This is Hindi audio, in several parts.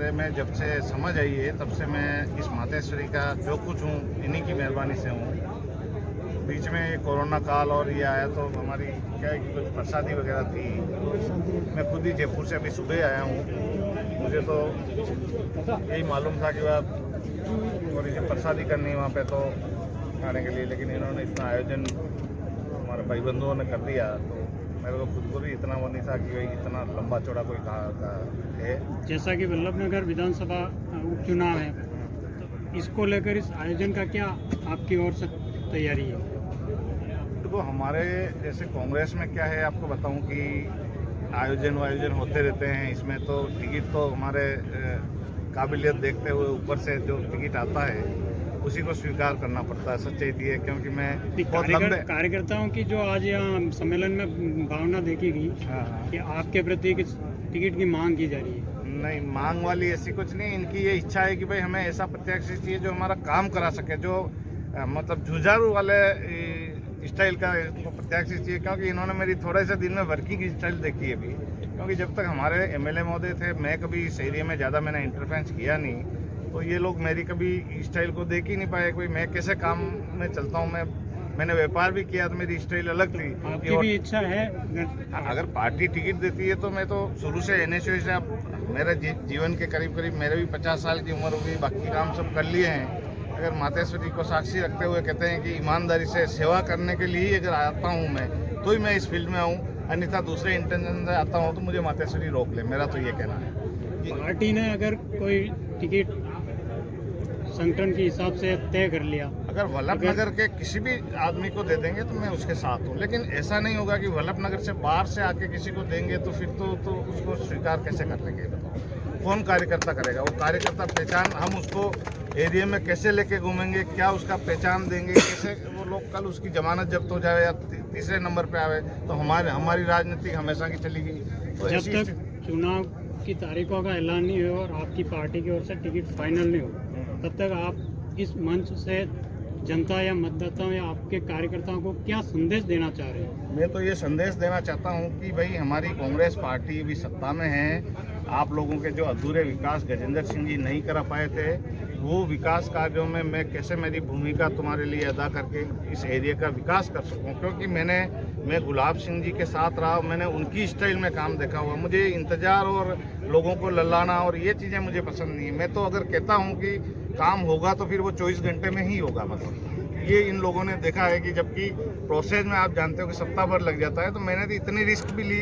बारे में जब से समझ आई है तब से मैं इस मातेश्वरी का जो कुछ हूँ इन्हीं की मेहरबानी से हूँ। बीच में कोरोना काल और ये आया तो हमारी क्या है कि कुछ प्रसादी वगैरह थी। मैं खुद ही जयपुर से अभी सुबह आया हूँ। मुझे तो यही मालूम था कि वह थोड़ी सी प्रसादी करनी है वहाँ पे तो खाने के लिए, लेकिन इन्होंने इतना आयोजन हमारे भाई बंधुओं ने कर दिया तो मेरे को खुद को भी इतना वो नहीं था कि भाई इतना लंबा चौड़ा कोई का है। जैसा कि वल्लभनगर विधानसभा उपचुनाव है, तो इसको लेकर इस आयोजन का क्या आपकी ओर से तैयारी है? तो हमारे जैसे कांग्रेस में क्या है आपको बताऊं कि आयोजन होते रहते हैं। इसमें तो टिकट तो हमारे काबिलियत देखते हुए ऊपर से जो टिकट आता है उसी को स्वीकार करना पड़ता है। सच्चाई थी है क्योंकि मैं बहुत लंबे कार्यकर्ताओं की जो आज यहाँ सम्मेलन में भावना देखी गई कि आपके प्रति टिकट की मांग की जा रही है। नहीं, मांग वाली ऐसी कुछ नहीं। इनकी ये इच्छा है कि भाई हमें ऐसा प्रत्याशी चाहिए जो हमारा काम करा सके, जो मतलब जुझारू वाले स्टाइल का प्रत्याशी चाहिए। क्योंकि इन्होंने मेरी थोड़े से दिन में वर्किंग स्टाइल देखी है अभी। क्योंकि जब तक हमारे एमएलए महोदय थे मैं कभी इस एरिया में ज़्यादा मैंने इंटरफेरेंस किया नहीं, तो ये लोग मेरी कभी स्टाइल को देख ही नहीं पाए। कोई मैं कैसे काम में चलता हूँ, मैंने व्यापार भी किया तो मेरी स्टाइल अलग थी। आपकी भी इच्छा है अगर पार्टी टिकट देती है तो मैं तो शुरू से एनएसयू से मेरे जीवन के करीब मेरे भी 50 साल की उम्र होगी, बाकी काम सब कर लिए हैं। अगर मातेश्वरी को साक्षी रखते हुए कहते हैं कि ईमानदारी से सेवा करने के लिए ही अगर आता हूँ मैं तो ही मैं इस फील्ड में आऊँ, अन्यथा दूसरे इंटेंशन से आता हूँ तो मुझे मातेश्वरी रोक ले। मेरा तो ये कहना है। पार्टी ने अगर कोई टिकट संगठन के हिसाब से तय कर लिया, अगर वल्लभनगर के किसी भी आदमी को दे देंगे तो मैं उसके साथ हूँ, लेकिन ऐसा नहीं होगा कि वल्लभनगर से बाहर से आके किसी को देंगे तो फिर तो उसको स्वीकार कैसे कर लेंगे? बताओ कौन कार्यकर्ता करेगा? वो कार्यकर्ता पहचान हम उसको एरिया में कैसे लेके घूमेंगे, क्या उसका पहचान देंगे, कैसे वो लोग कल उसकी जमानत जब्त हो जाए या तीसरे नंबर पे आवे तो हमारी राजनीति हमेशा की चलेगी। तो जब तक चुनाव की तारीखों का ऐलान नहीं हो और आपकी पार्टी की ओर से टिकट फाइनल नहीं हो तब तक आप इस मंच से जनता या मतदाताओं या आपके कार्यकर्ताओं को क्या संदेश देना चाह रहे हैं? मैं तो ये संदेश देना चाहता हूँ कि भाई हमारी कांग्रेस पार्टी भी सत्ता में है। आप लोगों के जो अधूरे विकास गजेंद्र सिंह जी नहीं करा पाए थे, वो विकास कार्यों में मैं कैसे मेरी भूमिका तुम्हारे लिए अदा करके इस एरिया का विकास कर सकूं। क्योंकि मैं गुलाब सिंह जी के साथ रहा, मैंने उनकी स्टाइल में काम देखा हुआ। मुझे इंतजार और लोगों को लल्लाना और ये चीज़ें मुझे पसंद नहीं है। मैं तो अगर कहता हूँ कि काम होगा तो फिर वो 24 घंटे में ही होगा। मतलब ये इन लोगों ने देखा है कि जबकि प्रोसेस में आप जानते हो कि सप्ताह भर लग जाता है। तो मैंने तो इतनी रिस्क भी ली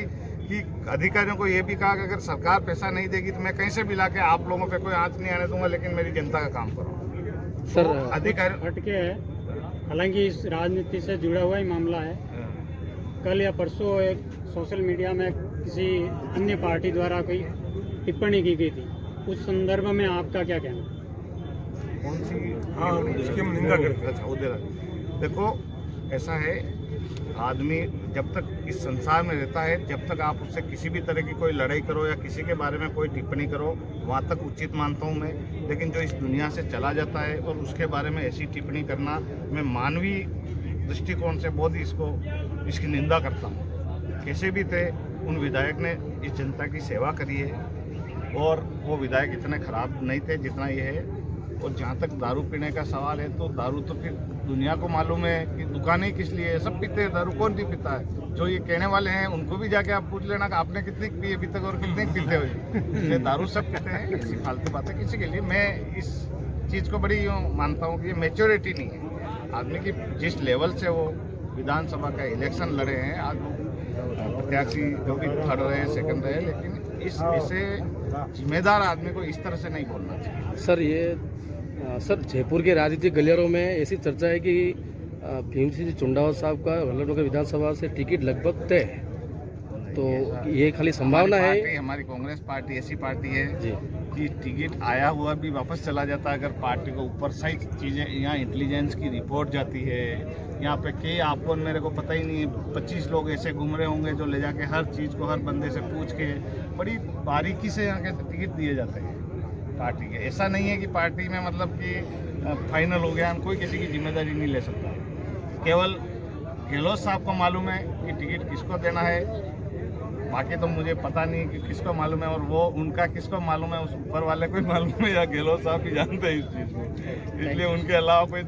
कि अधिकारियों को ये भी कहा कि अगर सरकार पैसा नहीं देगी तो मैं कहीं से भी ला के आप लोगों पे कोई आँच नहीं आने दूंगा, लेकिन मेरी जनता का काम करो। सर तो अधिकारी हटके है, हालांकि इस राजनीति से जुड़ा हुआ ही मामला है। कल या परसों एक सोशल मीडिया में किसी अन्य पार्टी द्वारा कोई टिप्पणी की गई थी, उस संदर्भ में आपका क्या कहना? कौन सी? हाँ, उसकी हम निंदा करते हैं। देखो ऐसा है, आदमी जब तक इस संसार में रहता है, जब तक आप उससे किसी भी तरह की कोई लड़ाई करो या किसी के बारे में कोई टिप्पणी करो, वहाँ तक उचित मानता हूँ मैं। लेकिन जो इस दुनिया से चला जाता है और उसके बारे में ऐसी टिप्पणी करना, मैं मानवीय दृष्टिकोण से बहुत ही इसकी निंदा करता हूँ। कैसे भी थे, उन विधायक ने इस जनता की सेवा करी है और वो विधायक इतने खराब नहीं थे जितना ये है। और जहाँ तक दारू पीने का सवाल है तो दारू तो फिर दुनिया को मालूम है कि दुकानें किस लिए है, सब पीते हैं दारू, कौन नहीं पीता है? जो ये कहने वाले हैं उनको भी जाके आप पूछ लेना कि आपने कितनी पी अभी तक और कितने पीते हो। दारू सब पीते हैं, ऐसी फालतू बातें किसी के लिए। मैं इस चीज़ को बड़ी यूँ मानता हूँ कि ये मैच्योरिटी नहीं है आदमी की। जिस लेवल से वो विधानसभा का इलेक्शन लड़े हैं, आज प्रत्याशी जो भी थर्ड रहे सेकंड रहे, लेकिन इसे जिम्मेदार आदमी को इस तरह से नहीं बोलना चाहिए। सर जयपुर के राजनीतिक गलियारों में ऐसी चर्चा है कि भीम सिंह चुंडावत साहब का वल्लभनगर विधानसभा से टिकट लगभग तय है, तो ये खाली संभावना है? हमारी कांग्रेस पार्टी ऐसी पार्टी है कि टिकट आया हुआ भी वापस चला जाता है। अगर पार्टी को ऊपर सही चीज़ें, यहाँ इंटेलिजेंस की रिपोर्ट जाती है, यहाँ पे के आपको मेरे को पता ही नहीं है, 25 लोग ऐसे घूम रहे होंगे जो ले जाके हर चीज़ को हर बंदे से पूछ के बड़ी बारीकी से यहाँ के टिकट दिए जाते हैं पार्टी के। ऐसा नहीं है कि पार्टी में मतलब कि फाइनल हो गया, कोई किसी की जिम्मेदारी नहीं ले सकता। केवल गहलोत साहब को मालूम है कि टिकट किसको देना है बाकी तो मुझे पता नहीं कि किसको मालूम है, और वो उनका किसको मालूम है, उस ऊपर वाले को ही मालूम है या गहलोत साहब ही जानते हैं इस चीज़ को, इसलिए उनके अलावा कोई